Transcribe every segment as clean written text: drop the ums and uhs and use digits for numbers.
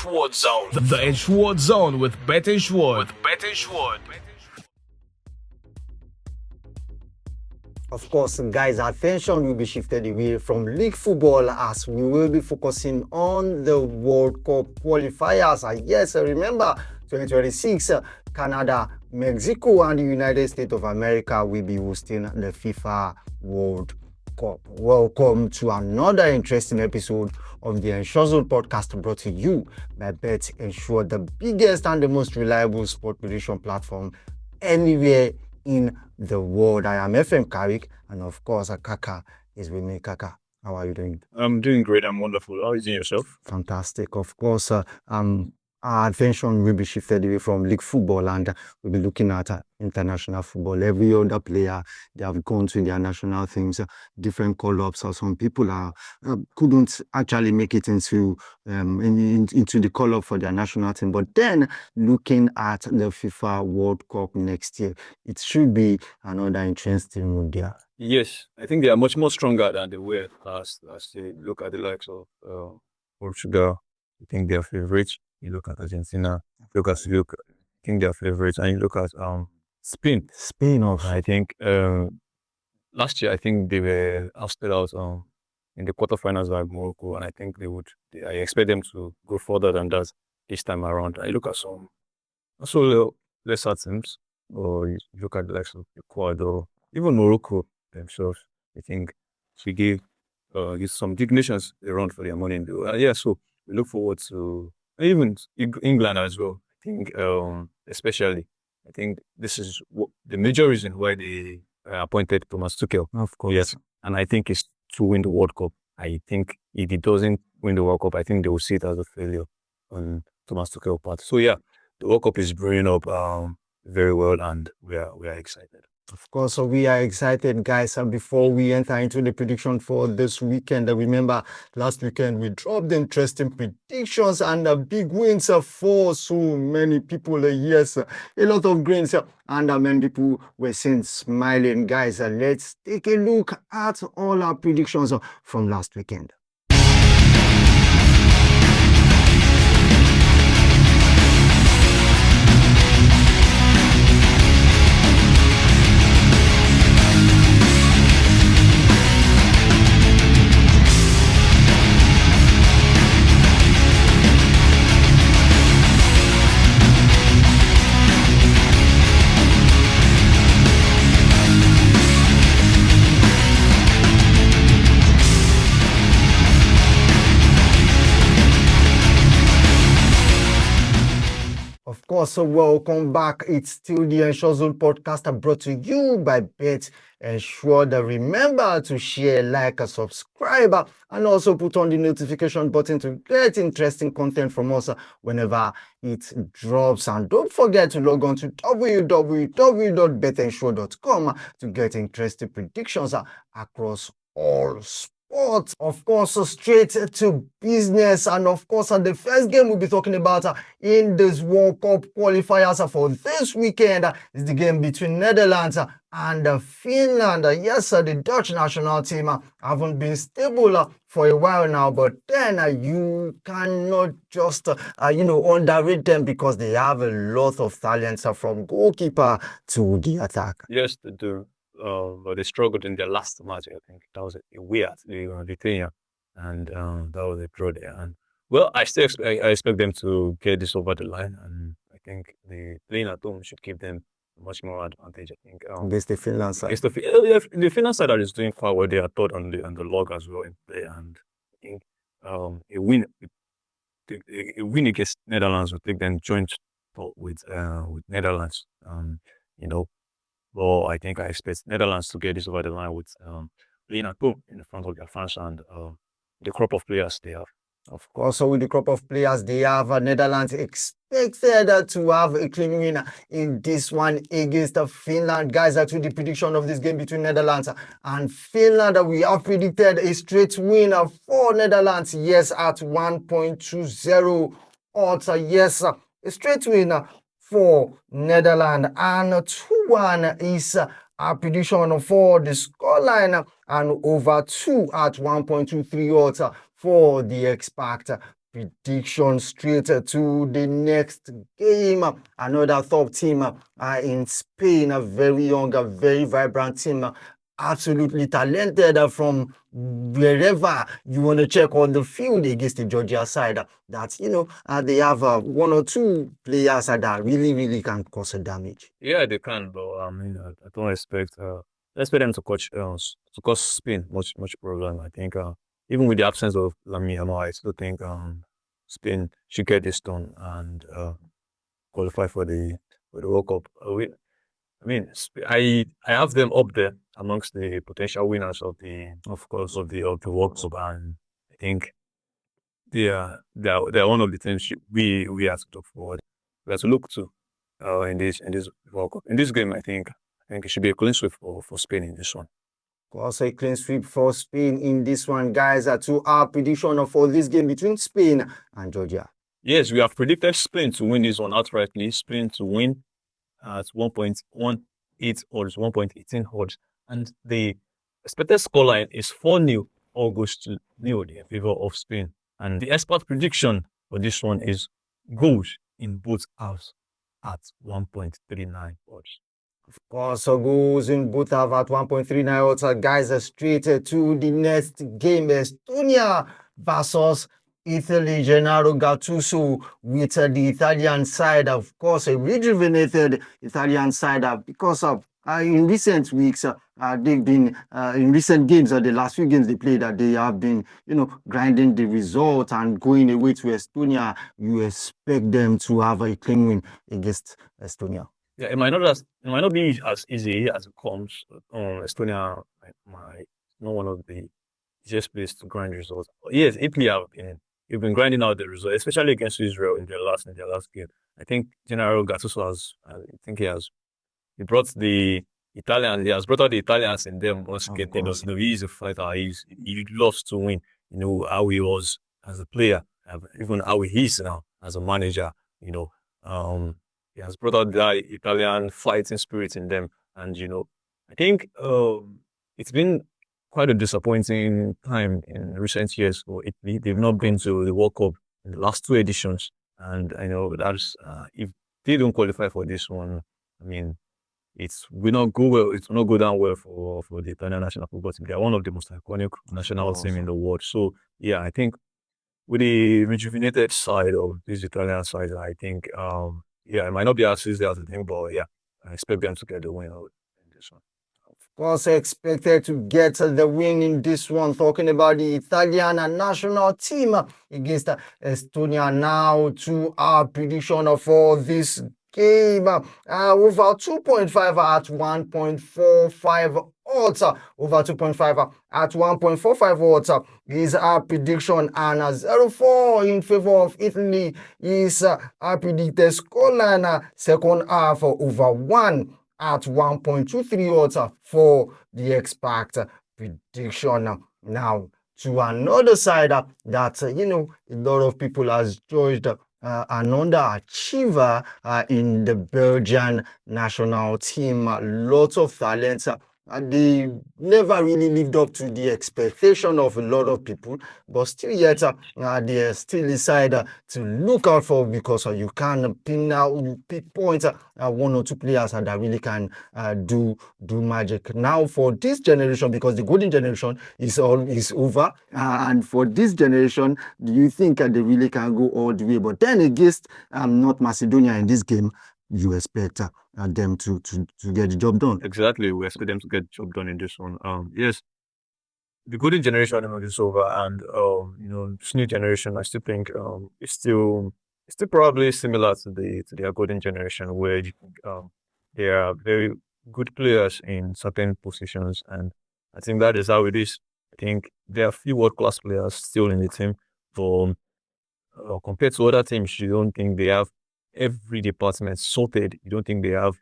Insured Zone. The Insured Zone with Bet Insured. Of course, guys, attention will be shifted away from league football as we will be focusing on the World Cup qualifiers. Yes, remember 2026, Canada, Mexico, and the United States of America will be hosting the FIFA World Cup. Welcome to another interesting episode of the Ensure Zone podcast brought to you by Bet Ensure, the biggest and the most reliable sport prediction platform anywhere in the world. I am FM Karik, and of course, Kaka is with me. Kaka, how are you doing? I'm doing great. I'm wonderful. How are you doing yourself? Fantastic. Of course, our attention will be shifted away from league football and we'll be looking at international football. Every other player, they have gone to their national teams, different call-ups, or some people couldn't actually make it into the call-up for their national team. But then, looking at the FIFA World Cup next year, it should be another interesting move there. Yes, I think they are much more stronger than they were last year. Look at the likes of Portugal. I think they are favorites. You look at Argentina, I think they're favorites, and you look at Spain. I think last year I think they were ousted out in the quarterfinals by Morocco, and I think I expect them to go further than that this time around. I look at some also lesser teams, or you look at the likes of Ecuador, even Morocco themselves. I think we give some dignations a run for their money. So we look forward to even England as well. I think, especially, I think this is the major reason why they appointed Thomas Tuchel. Of course. Yes, and I think it's to win the World Cup. I think if he doesn't win the World Cup, I think they will see it as a failure on Thomas Tuchel's part. So yeah, the World Cup is brewing up very well, and we are excited. Of course, so we are excited, guys. And before we enter into the prediction for this weekend, remember last weekend we dropped interesting predictions and big wins for so many people. Yes, a lot of greens, and many people were seen smiling. Guys, let's take a look at all our predictions from last weekend. Of course, so welcome back. It's still the Ensure Zone podcast brought to you by Bet Ensure. Remember to share, like, and subscribe, and also put on the notification button to get interesting content from us whenever it drops. And don't forget to log on to www.betensure.com to get interesting predictions across all sports. Of course, straight to business, and of course, the first game we'll be talking about in this World Cup qualifiers for this weekend is the game between Netherlands and Finland. Yes, the Dutch national team haven't been stable for a while now, but then you cannot just underrate them because they have a lot of talents from goalkeeper to the attack. Yes, they do. But they struggled in their last match. I think that was away at Lithuania, and that was a draw there. And well, I expect them to get this over the line, and I think the playing at home should give them much more advantage. I think Against the Finland side. The Finland side that is doing far well. They are third on the log as well in play, and I think a win against Netherlands will take them joint with Netherlands. Well, I think I expect Netherlands to get this over the line with playing at home in front of their fans and the crop of players they have. Of course, so with the crop of players they have, Netherlands expected to have a clean win in this one against Finland. Guys, that's with the prediction of this game between Netherlands and Finland. We have predicted a straight win for Netherlands, yes, at 1.20 odds. Yes, a straight win for Netherlands, and 2-1 is our prediction for the scoreline, and over 2 at 1.23 odds for the expert prediction straight to the next game. Another top team in Spain, a very young, a very vibrant team, absolutely talented from wherever you want to check on the field against the Georgia side. That they have one or two players that really can cause a damage. Yeah, they can, but I mean, I don't expect them to cause Spain much problem. I think even with the absence of Lamine Yamal, I still think Spain should get this done and qualify for the World Cup. I mean, I have them up there amongst the potential winners of course, of the World Cup, and I think they are one of the teams we have to look forward. We have to look to in this World Cup. In this game, I think it should be a clean sweep for Spain in this one. Also a clean sweep for Spain in this one, guys. To our prediction for this game between Spain and Georgia. Yes, we have predicted Spain to win this one outrightly. Spain to win at 1.18 odds, 1.18 odds. And the expected scoreline is 4-0 or goes to nil in favor of Spain. And the expert prediction for this one is goals in both halves at 1.39 odds. Of course, goals in both half at 1.39 odds. Guys, straight to the next game. Estonia versus Italy. Gennaro Gattuso with the Italian side. Of course, a rejuvenated Italian side because of in recent weeks, they've been in recent games, the last few games they played, they have been, grinding the result and going away to Estonia. You expect them to have a clean win against Estonia. Yeah, it might not be as easy as it comes. Estonia might not one of the easiest places to grind results. But yes, Italy you've been grinding out the result, especially against Israel in their last game. I think General Gattuso he brought the Italians. He has brought out the Italians in them once again. He's a fighter. He loves to win. How he was as a player, even how he is now as a manager. He has brought out that Italian fighting spirit in them, and I think it's been quite a disappointing time in recent years for Italy. They've not been to the World Cup in the last two editions, and I know that's if they don't qualify for this one, I mean, it will not go well. It will not go down well for the Italian national football team. They are one of the most iconic national team in the world. So yeah, I think with the rejuvenated side of this Italian side, I think it might not be as easy as I think, but yeah, I expect them to get the win out in this one. Of course, expected to get the win in this one. Talking about the Italian national team against Estonia now to our prediction for this game. Over 2.5 at 1.45 odds. Over 2.5 at 1.45 odds is our prediction, and 0-4 in favor of Italy is our predicted scoreline. Second half over 1 at 1.23 odds for the expert prediction. Now to another side that a lot of people has judged an underachiever in the Belgian national team. Lots of talents. They never really lived up to the expectation of a lot of people, but still yet they still decide to look out for, because you can pinpoint one or two players that really can do magic. Now for this generation, because the golden generation is over, and for this generation, do you think they really can go all the way? But then against North Macedonia in this game, you expect them to get the job done. Exactly, we expect them to get the job done in this one. Yes, the golden generation is over, and this new generation, I still think it's still probably similar to their golden generation, where they are very good players in certain positions, and I think that is how it is. I think there are a few world-class players still in the team, but compared to other teams, you don't think they have every department sorted. You don't think they have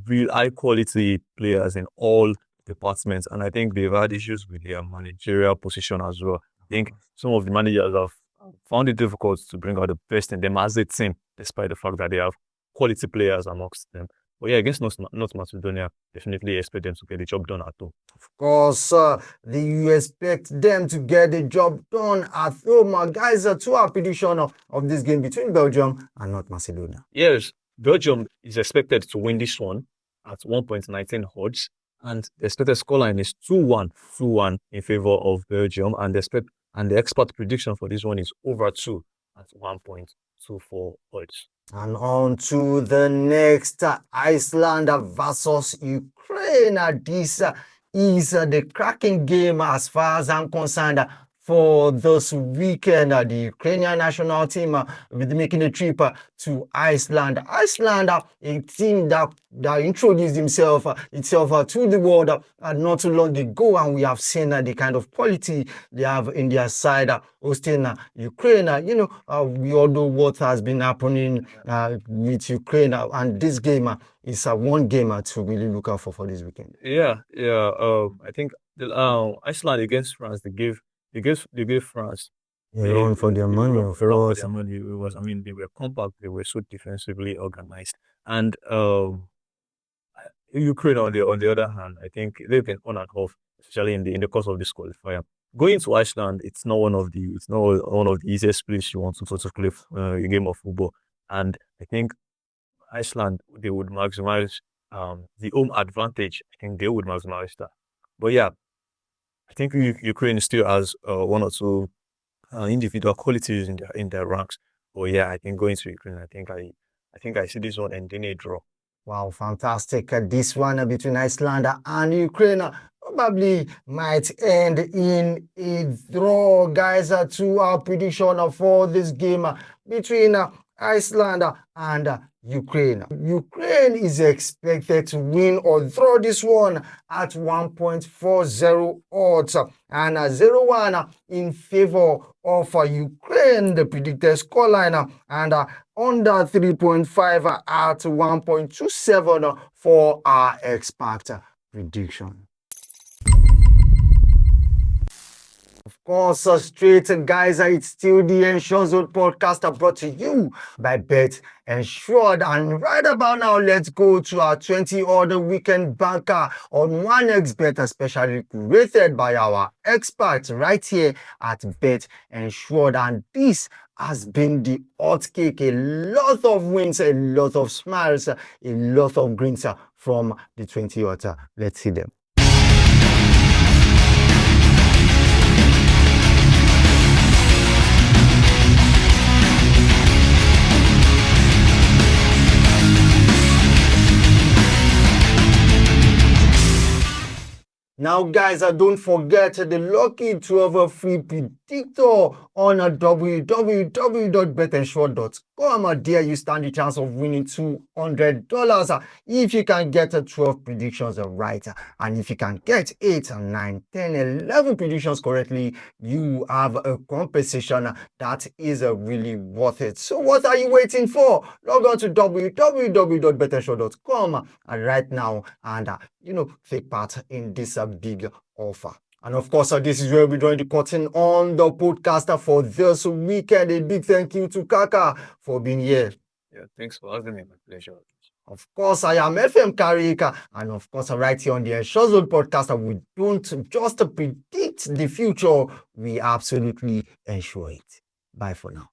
real high quality players in all departments, and I think they've had issues with their managerial position as well. I think some of the managers have found it difficult to bring out the best in them as a team, despite the fact that they have quality players amongst them. But yeah, against North Macedonia, definitely expect them to get the job done at home. Of course, you expect them to get the job done at home. Guys, to our prediction of this game between Belgium and North Macedonia. Yes, Belgium is expected to win this one at 1.19 odds, and the expected scoreline is 2-1, 2-1 in favor of Belgium, and the expert prediction for this one is over 2 at 1.24 odds. And on to the next, Iceland versus Ukraine. This is the cracking game as far as I'm concerned. For this weekend, the Ukrainian national team will be making a trip to Iceland. Iceland, a team that introduced itself to the world not too long ago, and we have seen the kind of quality they have in their side hosting Ukraine. We all know what has been happening with Ukraine, and this game is one game to really look out for this weekend. Yeah. I think Iceland against France, they gave France a run for their money. Of course, they were compact. They were so defensively organized, and Ukraine on the other hand, I think they've been on and off, especially in the course of this qualifier. Going to Iceland, it's not one of the easiest places you want to sort of play a game of football, and I think Iceland, they would maximize the home advantage. I think they would maximize that. But yeah, I think Ukraine still has one or two individual qualities in their ranks. But yeah, I think going to Ukraine, I think I see this one ending a draw. Wow, fantastic. This one between Iceland and Ukraine probably might end in a draw. Guys, to our prediction for this game between Iceland and Ukraine. Ukraine is expected to win or draw this one at 1.40 odds and 0-1 in favor of Ukraine, the predicted scoreline, and under 3.5 at 1.27 for our expert prediction. Of course, straight guys, it's still the Ensure Zone podcast brought to you by Bet Ensured. And right about now, let's go to our 20-order weekend banker on 1xBet, especially curated by our experts right here at Bet Ensured. And this has been the hot cake. A lot of wins, a lot of smiles, a lot of grins from the 20-order. Let's see them. Now, guys, don't forget the lucky 12 free predictor on www.betensure.com. There you stand the chance of winning $200 if you can get 12 predictions right. And if you can get 8, 9, 10, 11 predictions correctly, you have a compensation that is really worth it. So what are you waiting for? Log on to www.betensure.com right now and take part in this big offer. And of course, this is where we're drawing the curtain on the podcast for this weekend. A big thank you to Kaka for being here. Yeah, thanks for having me. My pleasure. Of course, I am FM Karika, and of course, right here on the Ensure Zone podcast, we don't just predict the future, we absolutely ensure it. Bye for now.